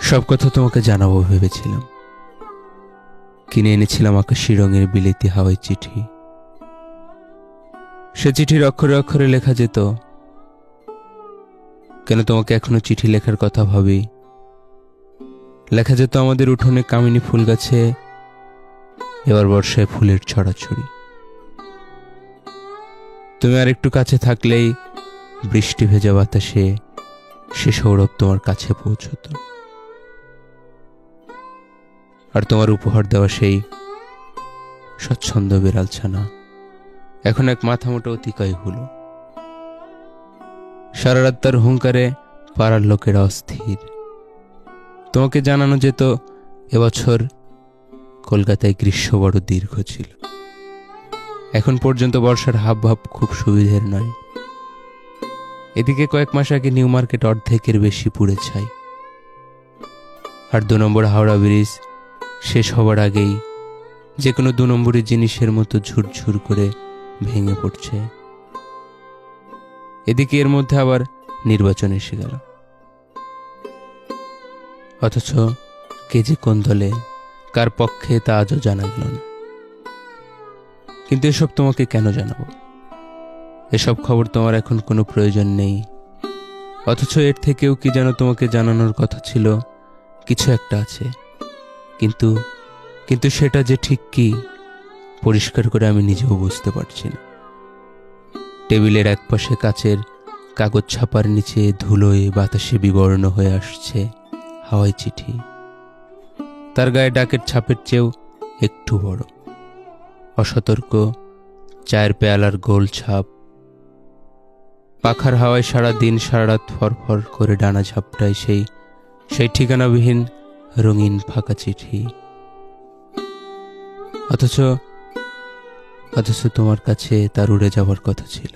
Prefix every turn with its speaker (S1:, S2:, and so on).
S1: সব কথা তোমাকে জানাবো ভেবেছিলাম। কিনে এনেছিলাম আকাশি রঙের বিলেতি হাওয়াই চিঠি। সে চিঠির অক্ষরে অক্ষরে লেখা যেত, কেন তোমাকে এখনো চিঠি লেখার কথা ভাবি। লেখা যেত আমাদের উঠোনে কামিনী ফুল গাছে এবার বর্ষায় ফুলের ছড়াছড়ি। তুমি আর একটু কাছে থাকলেই বৃষ্টি ভেজা বাতাসে সে সৌরভ তোমার কাছে পৌঁছত। আর তোমার উপহার দেওয়া সেই স্বচ্ছন্দ বিড়াল ছানা এখন এক মাথামোটা অতিকায় হলো। সারা রাত তার হুঙ্কারে পাড়ার লোকেরা অস্থির। তোমাকে জানানো যেত এবছর কলকাতায় গ্রীষ্ম বড় দীর্ঘ ছিল। এখন পর্যন্ত বর্ষার হাবভাব খুব সুবিধের নয়। এদিকে কয়েক মাস আগে নিউ মার্কেট অর্ধেকের বেশি পুড়ে ছাই। আর 2 নম্বর হাওড়া ব্রিজ শেষ হবার আগেই যে কোনো 2 নম্বরের জিনিসের মতো ঝুরঝুর করে ভেঙে পড়ছে। এদিকে এর মধ্যে আবার নির্বাচন এসে গেল। অথচ কে যে কোন দলে কার পক্ষে তা আজও জানা গেল না। কিন্তু এসব তোমাকে কেন জানাবো? এসব খবর তোমার এখন কোনো প্রয়োজন নেই। অথচ এর থেকেও কি যেন তোমাকে জানানোর কথা ছিল। কিছু একটা আছে, কিন্তু কিন্তু সেটা যে ঠিক কি পরিষ্কার করে আমি নিজেও বুঝতে পারছি না। টেবিলের একপাশে কাচের কাগজ ছাপার নিচে ধুলোয় বাতাসে বিবর্ণ হয়ে আসছে হাওয়াই চিঠি। তার গায়ে ডাকের ছাপের চেয়েও একটু বড়, অসতর্ক চায়ের পেয়ালার গোল ছাপ। পাখার হাওয়ায় সারা দিন সারা রাত ফরফর করে ডানা ঝাপটায় সেই ঠিকানাবিহীন রঙিন ফাঁকা চিঠি। অথচ তোমার কাছে তার উড়ে যাওয়ার কথা ছিল।